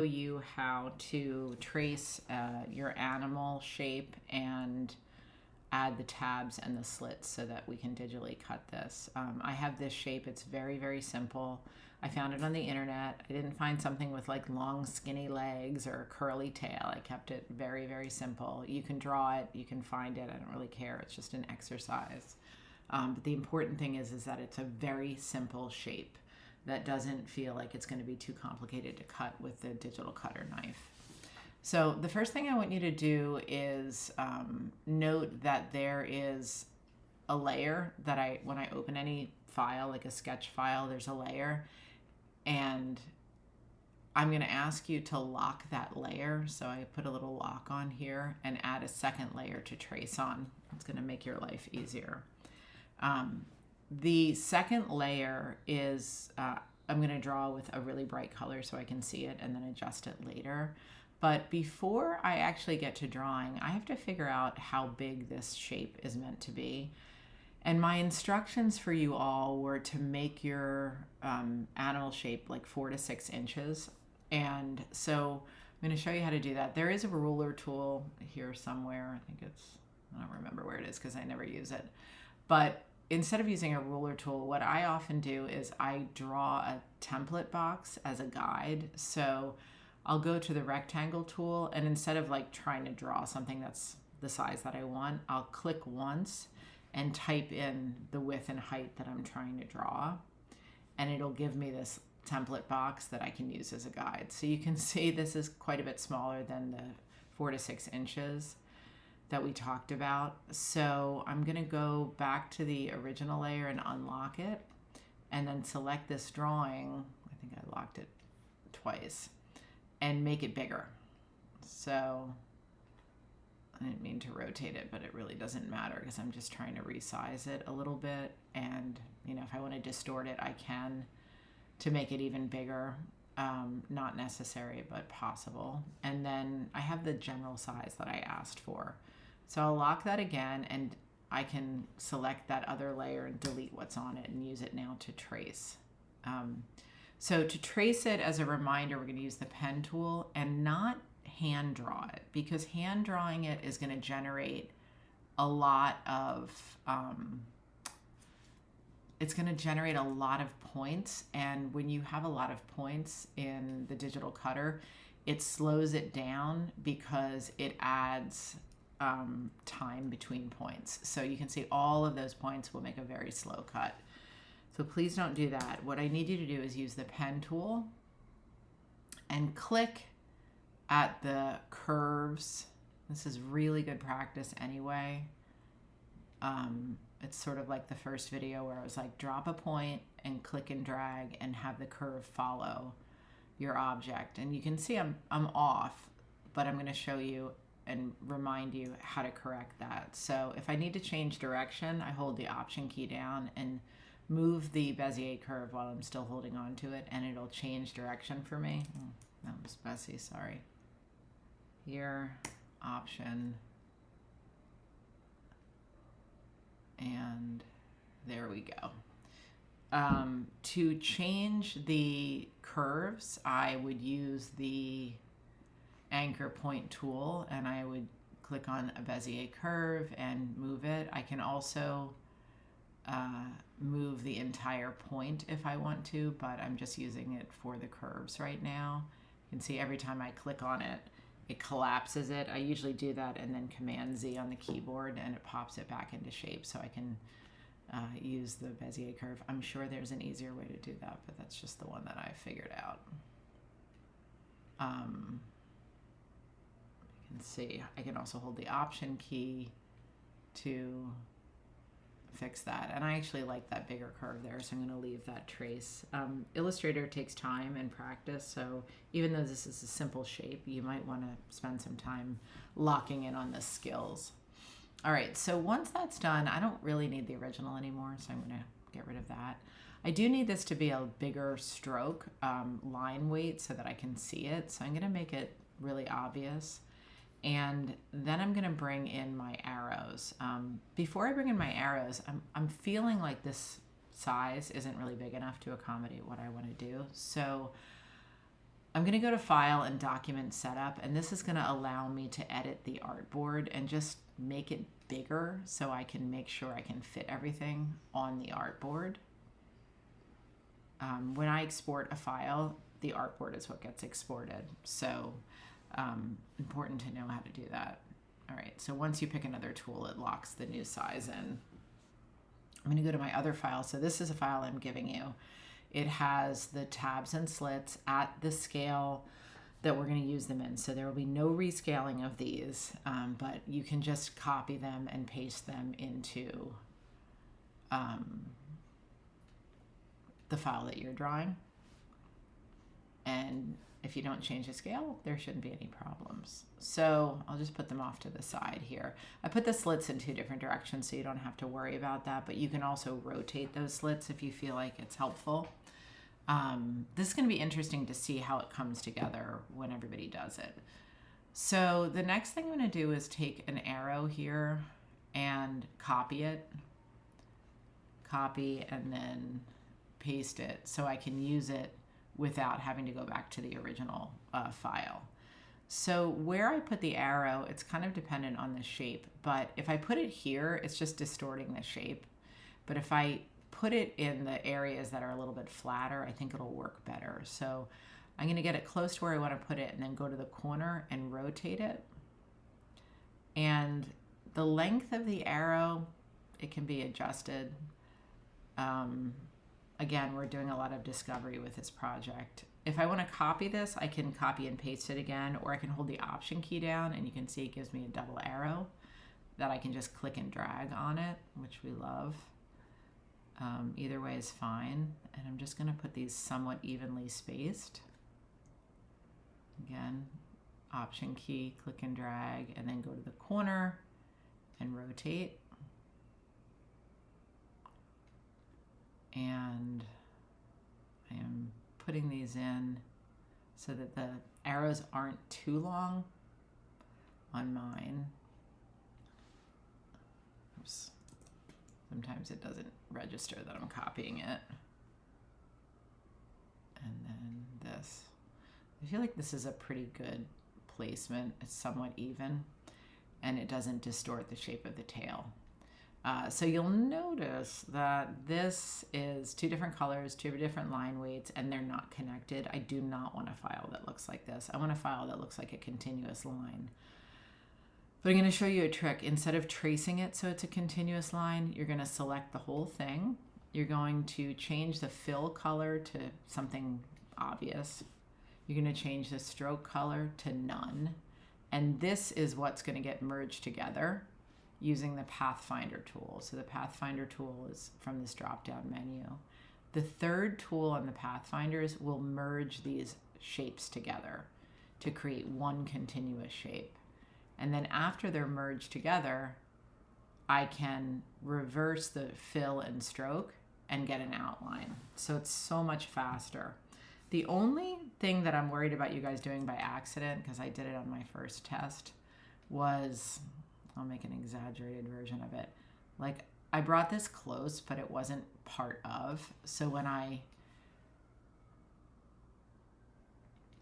You how to trace your animal shape and add the tabs and the slits so that we can digitally cut this. I have this shape. It's very, very simple. I found it on the internet. I didn't find something with like long skinny legs or a curly tail. I kept it very, very simple. You can draw it, you can find it. I don't really care. It's just an exercise. But the important thing is that it's a very simple shape that doesn't feel like it's going to be too complicated to cut with the digital cutter knife. So the first thing I want you to do is note that there is a layer that when I open any file, like a sketch file, there's a layer, and I'm going to ask you to lock that layer. So I put a little lock on here and add a second layer to trace on. It's going to make your life easier. The second layer is, I'm going to draw with a really bright color so I can see it and then adjust it later. But before I actually get to drawing, I have to figure out how big this shape is meant to be. And my instructions for you all were to make your animal shape like 4 to 6 inches. And so I'm going to show you how to do that. There is a ruler tool here somewhere. I don't remember where it is because I never use it. But instead of using a ruler tool, what I often do is I draw a template box as a guide. So I'll go to the rectangle tool, and instead of like trying to draw something that's the size that I want, I'll click once and type in the width and height that I'm trying to draw. And it'll give me this template box that I can use as a guide. So you can see this is quite a bit smaller than the 4 to 6 inches that we talked about. So I'm going to go back to the original layer and unlock it, and then select this drawing. I think I locked it twice, and make it bigger. So I didn't mean to rotate it, but it really doesn't matter because I'm just trying to resize it a little bit. And if I want to distort it, I can to make it even bigger. Not necessary, but possible. And then I have the general size that I asked for. So I'll lock that again, and I can select that other layer and delete what's on it and use it now to trace. So to trace it, as a reminder, we're going to use the pen tool and not hand draw it, because hand drawing it is going to generate a lot of, it's going to generate a lot of points. And when you have a lot of points in the digital cutter, it slows it down because it adds time between points. So you can see all of those points will make a very slow cut. So please don't do that. What I need you to do is use the pen tool and click at the curves. This is really good practice anyway. It's sort of like the first video where I was like, drop a point and click and drag and have the curve follow your object. And you can see I'm off, but I'm going to show you and remind you how to correct that. So if I need to change direction, I hold the Option key down and move the Bezier curve while I'm still holding on to it, and it'll change direction for me. That was messy, sorry. Here, Option, and there we go. To change the curves, I would use the anchor point tool, and I would click on a Bezier curve and move it. I can also move the entire point if I want to, but I'm just using it for the curves right now. You can see every time I click on it, it collapses it. I usually do that and then Command Z on the keyboard, and it pops it back into shape so I can use the Bezier curve. I'm sure there's an easier way to do that, but that's just the one that I figured out. You can see I can also hold the Option key to fix that, and I actually like that bigger curve there, so I'm going to leave that trace. Illustrator takes time and practice, so even though this is a simple shape, you might want to spend some time locking in on the skills. All right, so once that's done, I don't really need the original anymore, so I'm going to get rid of that. I do need this to be a bigger stroke line weight so that I can see it, so I'm going to make it really obvious. And then I'm going to bring in my arrows. Before I bring in my arrows, I'm feeling like this size isn't really big enough to accommodate what I want to do. So I'm going to go to File and Document Setup, and this is going to allow me to edit the artboard and just make it bigger so I can make sure I can fit everything on the artboard. When I export a file, the artboard is what gets exported. So important to know how to do that. All right, so once you pick another tool, it locks the new size in. I'm going to go to my other file. So this is a file I'm giving you. It has the tabs and slits at the scale that we're going to use them in. So there will be no rescaling of these, but you can just copy them and paste them into the file that you're drawing. And if you don't change the scale, there shouldn't be any problems. So I'll just put them off to the side here. I put the slits in 2 different directions so you don't have to worry about that, but you can also rotate those slits if you feel like it's helpful. This is going to be interesting to see how it comes together when everybody does it. So the next thing I'm going to do is take an arrow here and copy it. Copy and then paste it so I can use it without having to go back to the original file. So where I put the arrow, it's kind of dependent on the shape, but if I put it here, it's just distorting the shape. But if I put it in the areas that are a little bit flatter, I think it'll work better. So I'm going to get it close to where I want to put it and then go to the corner and rotate it. And the length of the arrow, it can be adjusted. Again, we're doing a lot of discovery with this project. If I want to copy this, I can copy and paste it again, or I can hold the Option key down and you can see it gives me a double arrow that I can just click and drag on it, which we love. Either way is fine. And I'm just going to put these somewhat evenly spaced. Again, Option key, click and drag, and then go to the corner and rotate. And I am putting these in so that the arrows aren't too long on mine. Oops. Sometimes it doesn't register that I'm copying it. And then this. I feel like this is a pretty good placement. It's somewhat even, and it doesn't distort the shape of the tail. So you'll notice that this is 2 different colors, 2 different line weights, and they're not connected. I do not want a file that looks like this. I want a file that looks like a continuous line. But I'm going to show you a trick. Instead of tracing it so it's a continuous line, you're going to select the whole thing. You're going to change the fill color to something obvious. You're going to change the stroke color to none. And this is what's going to get merged together using the Pathfinder tool. So the Pathfinder tool is from this drop-down menu. The 3rd tool on the Pathfinders will merge these shapes together to create one continuous shape. And then after they're merged together, I can reverse the fill and stroke and get an outline. So it's so much faster. The only thing that I'm worried about you guys doing by accident, because I did it on my first test, was, I'll make an exaggerated version of it. Like, I brought this close, but it wasn't part of. So when I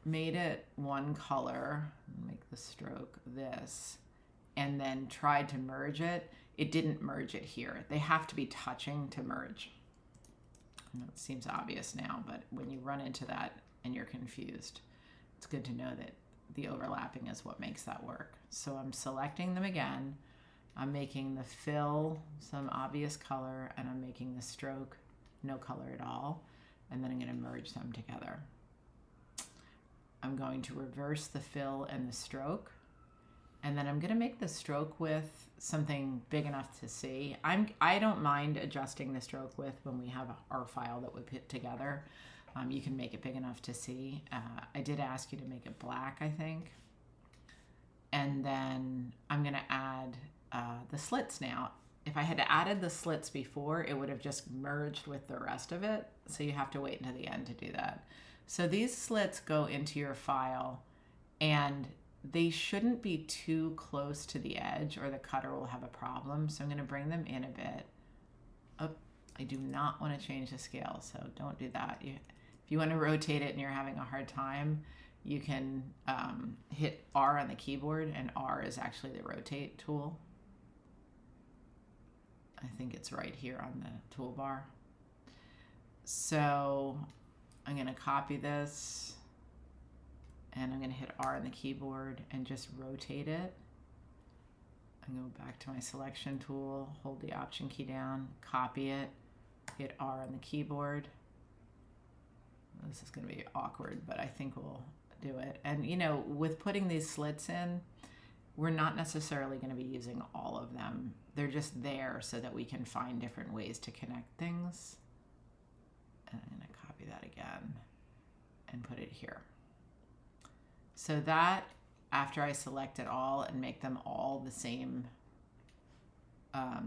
made it one color, make the stroke this, and then tried to merge it, it didn't merge it here. They have to be touching to merge. I know it seems obvious now, but when you run into that and you're confused, it's good to know that the overlapping is what makes that work. So I'm selecting them again. I'm making the fill some obvious color, and I'm making the stroke no color at all. And then I'm going to merge them together. I'm going to reverse the fill and the stroke. And then I'm going to make the stroke width something big enough to see. I don't mind adjusting the stroke width when we have our file that we put together. You can make it big enough to see. I did ask you to make it black, I think. And then I'm going to add the slits now. If I had added the slits before, it would have just merged with the rest of it. So you have to wait until the end to do that. So these slits go into your file, and they shouldn't be too close to the edge or the cutter will have a problem. So I'm going to bring them in a bit. Oh, I do not want to change the scale, so don't do that. If you want to rotate it and you're having a hard time, you can hit R on the keyboard, and R is actually the rotate tool. I think it's right here on the toolbar. So I'm going to copy this, and I'm going to hit R on the keyboard and just rotate it. I'm going to go back to my selection tool, hold the Option key down, copy it, hit R on the keyboard. This is going to be awkward, but I think we'll do it. And you know, with putting these slits in, we're not necessarily going to be using all of them. They're just there so that we can find different ways to connect things. And I'm going to copy that again and put it here. So that, after I select it all and make them all the same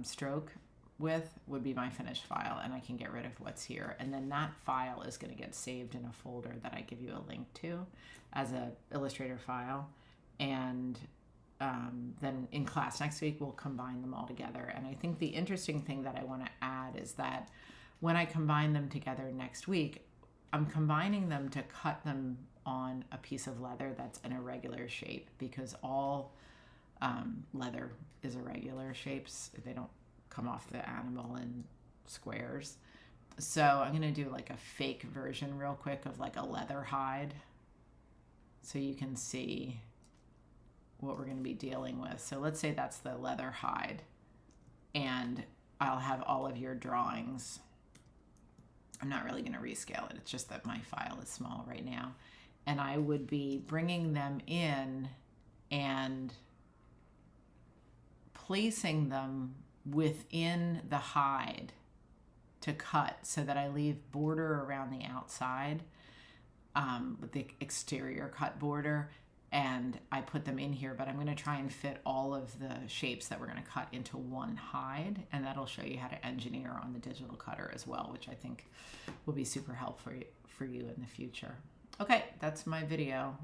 stroke width, would be my finished file, and I can get rid of what's here. And then that file is going to get saved in a folder that I give you a link to as an Illustrator file. And then in class next week, we'll combine them all together. And I think the interesting thing that I want to add is that when I combine them together next week, I'm combining them to cut them on a piece of leather that's an irregular shape, because all leather is irregular shapes. They don't come off the animal in squares. So I'm going to do like a fake version real quick of like a leather hide, so you can see what we're going to be dealing with. So let's say that's the leather hide, and I'll have all of your drawings. I'm not really going to rescale it. It's just that my file is small right now. And I would be bringing them in and placing them within the hide to cut, so that I leave border around the outside with the exterior cut border, and I put them in here. But I'm going to try and fit all of the shapes that we're going to cut into one hide, and that'll show you how to engineer on the digital cutter as well, which I think will be super helpful for you in the future. Okay, that's my video.